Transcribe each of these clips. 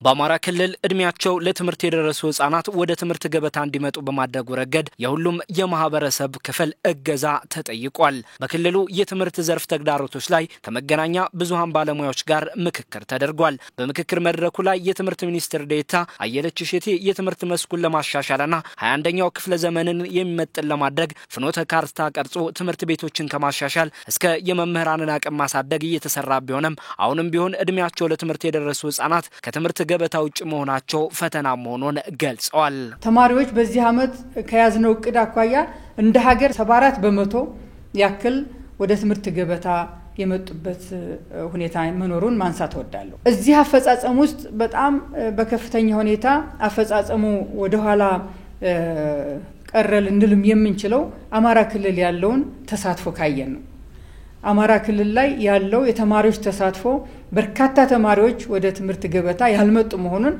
በአማራ ክልል እድሜያቸው ለትምህርት የደረሱ ህጻናት ወደ ትምህርት ገበታ እንዲመጡ በማድረጉ ረገድ የሁሉም የማህበረሰብ ክፍል እገዛ ተጠይቋል። በክልሉ የትምህርት ዘርፍ ተግዳሮቶች ላይ ከመገናኛ ብዙሃን ባለሙያዎች ጋር ምክክር ተደርጓል። በምክክር መድረኩ ላይ የትምህርት ሚኒስትር ዴኤታ አየለች እሸቴ የትምህርት መስኩን ለማሻሻልና 21ኛው ክፍለ ዘመንን የሚመጥን ለማድረግ ፍኖተ ካርታ ቀርጾ ትምህርት ቤቶችን ከማሻሻል እስከ የመምህራንን አቅም ማሳደግ እየተሰራ ቢሆንም አሁንም ቢሆን እድሜያቸው ለትምህርት የደረሱ ህጻናት ከትምህርት ገበታ ውጭ መሆናቸው ፈተና መሆኑን ገልጸዋል። ተማሪዎች በዚህ አመት ከያዝነው እቅድ አኳያ እንደ ሀገር 74% ያክል ወደ ትምህርት ገበታ የመጡበት ሁኔታ መኖሩን ማንሳት ወዳለሁ። እዚህ አፈጻጸም ውስጥ በጣም በከፍተኛ ሁኔታ አፈጻጸሙ ወደ ኋላ ቀረል እንልም የምንችለው አማራ ክልል ያለውን ተሳትፎ ካየን ነው። አማራ ክልል ላይ ያለው የተማሪዎች ተሳትፎ በርካታ ተማሪዎች ወደ ትምህርት ገበታ ያልመጡ መሆኑን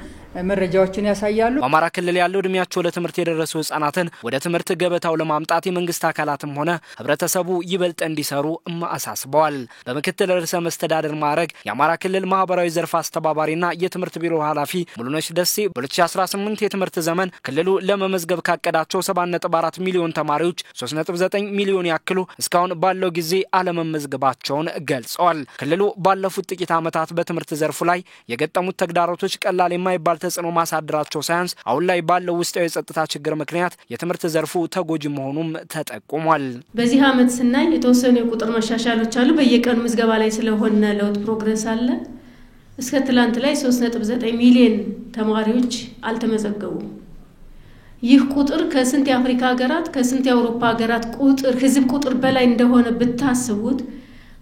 መረጃዎችን ያሳያሉ። በአማራ ክልል ያለው እድሜያቸው ለትምህርት የደረሱ ህጻናትን ወደ ትምህርት ገበታው ለማምጣት የመንግስት አካላትም ሆነ ህብረተሰቡ ይበልጥ እንዲሰሩ አሳስበዋል። በምክትል ርዕሰ መስተዳድር ማዕረግ የአማራ ክልል ማህበራዊ ዘርፍ አስተባባሪና የትምህርት ቢሮ ኃላፊ ሙሉነሽ ደሴ በ2018 የትምህርት ዘመን ክልሉ ለመመዝገብ ካቀዳቸው 7.4 ሚሊዮን ተማሪዎች 3.9 ሚሊዮን ያክሉ እስካሁን ባለው ጊዜ አለመመዝገባቸውን ገልጸዋል። ክልሉ ባለፉት ጥቂት ዓመታት በትምህርት ዘርፉ ላይ የገጠሙት ተግዳሮቶች ቀላል የማይባል ተጽዕኖ ማሳደራቸው ሳይንስ አሁን ላይ ባለው ውስጣዊ የጸጥታ ችግር ምክንያት የትምህርት ዘርፉ ተጎጂ መሆኑም ተጠቁሟል። በዚህ አመት ስናይ የተወሰኑ የቁጥር መሻሻሎች አሉ። በየቀኑ ምዝገባ ላይ ስለሆነ ለውጥ ፕሮግረስ አለ። እስከ ትላንት ላይ 3.9 ሚሊዮን ተማሪዎች አልተመዘገቡም። ይህ ቁጥር ከስንት የአፍሪካ ሀገራት ከስንት የአውሮፓ ሀገራት ቁጥር ህዝብ ቁጥር በላይ እንደሆነ ብታስቡት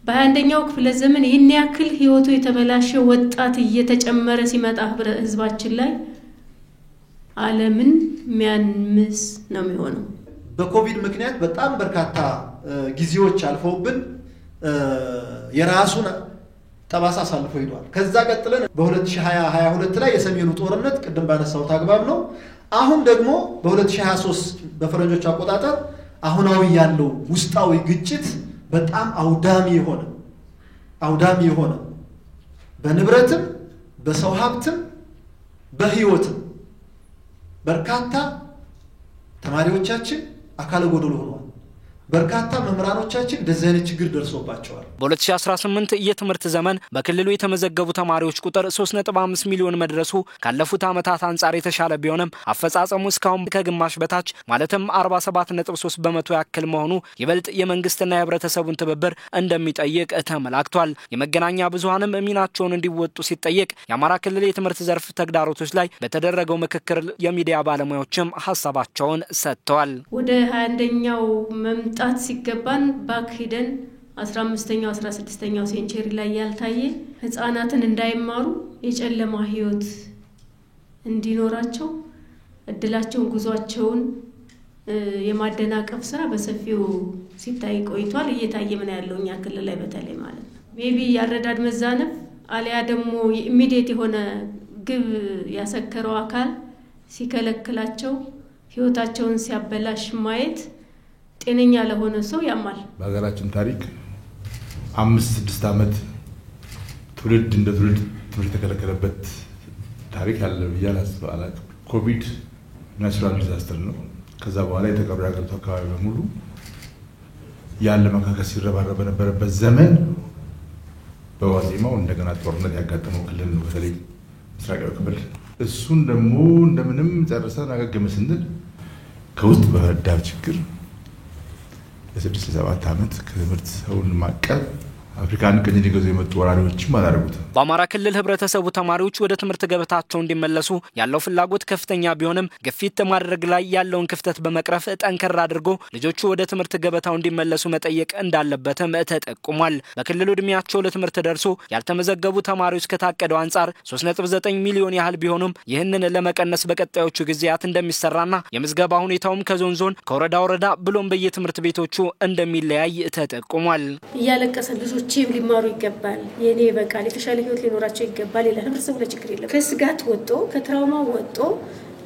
በአንደኛው ክፍለ ዘመን ይህን ያክል ህይወቱ የተበላሸ ወጣት እየተጨመረ ሲመጣ ህዝባችን ላይ ዓለምን የሚያምስ ነው የሚሆነው። በኮቪድ ምክንያት በጣም በርካታ ጊዜዎች አልፈውብን የራሱን ጠባሳ አሳልፎ ሄዷል። ከዛ ቀጥለን በ2022 ላይ የሰሜኑ ጦርነት ቅድም ባነሳው አግባብ ነው። አሁን ደግሞ በ2023 በፈረንጆች አቆጣጠር አሁናዊ ያለው ውስጣዊ ግጭት በጣም አውዳሚ የሆነ በንብረትም በሰው ሀብትም በህይወትም በርካታ ተማሪዎቻችን አካለ ጎደሎ ሆነዋል። በርካታ መምህራኖቻችን እንደዚህ አይነት ችግር ደርሶባቸዋል። በ2018 የትምህርት ዘመን በክልሉ የተመዘገቡ ተማሪዎች ቁጥር 3.5 ሚሊዮን መድረሱ ካለፉት ዓመታት አንጻር የተሻለ ቢሆንም አፈጻጸሙ እስካሁን ከግማሽ በታች ማለትም 47.3% ያክል መሆኑ ይበልጥ የመንግስትና የህብረተሰቡን ትብብር እንደሚጠይቅ ተመላክቷል። የመገናኛ ብዙሃንም ሚናቸውን እንዲወጡ ሲጠየቅ የአማራ ክልል የትምህርት ዘርፍ ተግዳሮቶች ላይ በተደረገው ምክክር የሚዲያ ባለሙያዎችም ሐሳባቸውን ሰጥተዋል። ወደ 21ኛው መምጣት ሲገባን ባክ ሄደን 15ኛው 16ኛው ሴንቸሪ ላይ ያልታየ ህፃናትን እንዳይማሩ የጨለማ ህይወት እንዲኖራቸው እድላቸውን ጉዟቸውን የማደናቀፍ ስራ በሰፊው ሲታይ ቆይቷል። እየታየ ምን ያለውኛ ክልል ላይ በተለይ ማለት ነው ሜቢ ያረዳድ መዛነፍ አሊያ ደግሞ ኢሚዲየት የሆነ ግብ ያሰከረው አካል ሲከለክላቸው ህይወታቸውን ሲያበላሽ ማየት ጤነኛ ለሆነ ሰው ያማል። በሀገራችን ታሪክ 5-6 አመት ትውልድ እንደ ትውልድ ትምህርት የተከለከለበት ታሪክ አለ ብዬ አላስብም። ኮቪድ ናቹራል ዲዛስተር ነው። ከዛ በኋላ የተቀበረ ሀገሪቱ አካባቢ በሙሉ ያለ መካከስ ሲረባረብ በነበረበት ዘመን በዋዜማው እንደገና ጦርነት ያጋጠመው ክልል ነው፣ በተለይ ምስራቃዊ ክፍል። እሱን ደግሞ እንደምንም ጨርሰን አገገመ ስንል ከውስጥ በህዳር ችግር ለ6-7 አመት ከትምህርት ሰውን ማቀብ አፍሪካን ቀኝ ሊገዙ የመጡ ወራሪዎችም አላደረጉት። በአማራ ክልል ህብረተሰቡ ተማሪዎች ወደ ትምህርት ገበታቸው እንዲመለሱ ያለው ፍላጎት ከፍተኛ ቢሆንም ግፊት ማድረግ ላይ ያለውን ክፍተት በመቅረፍ ጠንከር አድርጎ ልጆቹ ወደ ትምህርት ገበታው እንዲመለሱ መጠየቅ እንዳለበትም ተጠቁሟል። በክልሉ እድሜያቸው ለትምህርት ደርሶ ያልተመዘገቡ ተማሪዎች ከታቀደው አንጻር 3.9 ሚሊዮን ያህል ቢሆኑም ይህንን ለመቀነስ በቀጣዮቹ ጊዜያት እንደሚሰራና የምዝገባ ሁኔታውም ከዞን ዞን ከወረዳ ብሎም በየትምህርት ቤቶቹ እንደሚለያይ ተጠቁሟል። ያለቀሰ ልጆች ሊማሩ ይገባል። የኔ በቃል የተሻለ ህይወት ሊኖራቸው ይገባል። ለህብረተሰቡ ለችግር የለም። ከስጋት ወጥቶ ከትራውማ ወጥቶ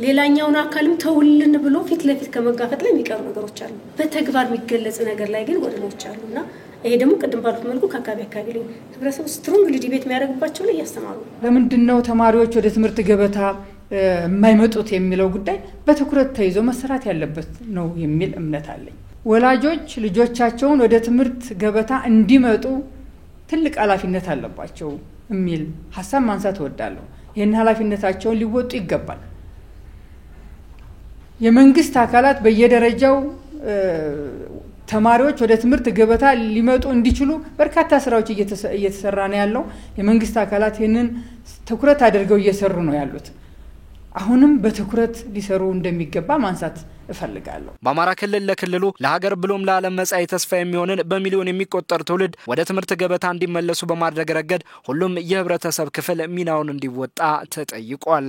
ሌላኛውን አካልም ተውልን ብሎ ፊት ለፊት ከመጋፈጥ ላይ የሚቀሩ ነገሮች አሉ። በተግባር የሚገለጽ ነገር ላይ ግን ወደኖች አሉና ይሄ ደግሞ ቅድም ባልኩት መልኩ ከአካባቢ ላይ ህብረተሰቡ ስትሮንግ ዲቤት የሚያደርግባቸው ላይ ያስተማሩ ለምንድነው ተማሪዎች ወደ ትምህርት ገበታ የማይመጡት የሚለው ጉዳይ በትኩረት ተይዞ መሰራት ያለበት ነው የሚል እምነት አለኝ። ወላጆች ልጆቻቸውን ወደ ትምህርት ገበታ እንዲመጡ ትልቅ ኃላፊነት አለባቸው የሚል ሐሳብ ማንሳት እወዳለሁ። ይህን ኃላፊነታቸውን ሊወጡ ይገባል። የመንግስት አካላት በየደረጃው ተማሪዎች ወደ ትምህርት ገበታ ሊመጡ እንዲችሉ በርካታ ስራዎች እየተሰራ ነው ያለው። የመንግስት አካላት ይህንን ትኩረት አድርገው እየሰሩ ነው ያሉት። አሁንም በትኩረት ሊሰሩ እንደሚገባ ማንሳት እፈልጋለሁ። በአማራ ክልል ለክልሉ ለሀገር ብሎም ለዓለም መጻኢ ተስፋ የሚሆንን በሚሊዮን የሚቆጠር ትውልድ ወደ ትምህርት ገበታ እንዲመለሱ በማድረግ ረገድ ሁሉም የህብረተሰብ ክፍል ሚናውን እንዲወጣ ተጠይቋል።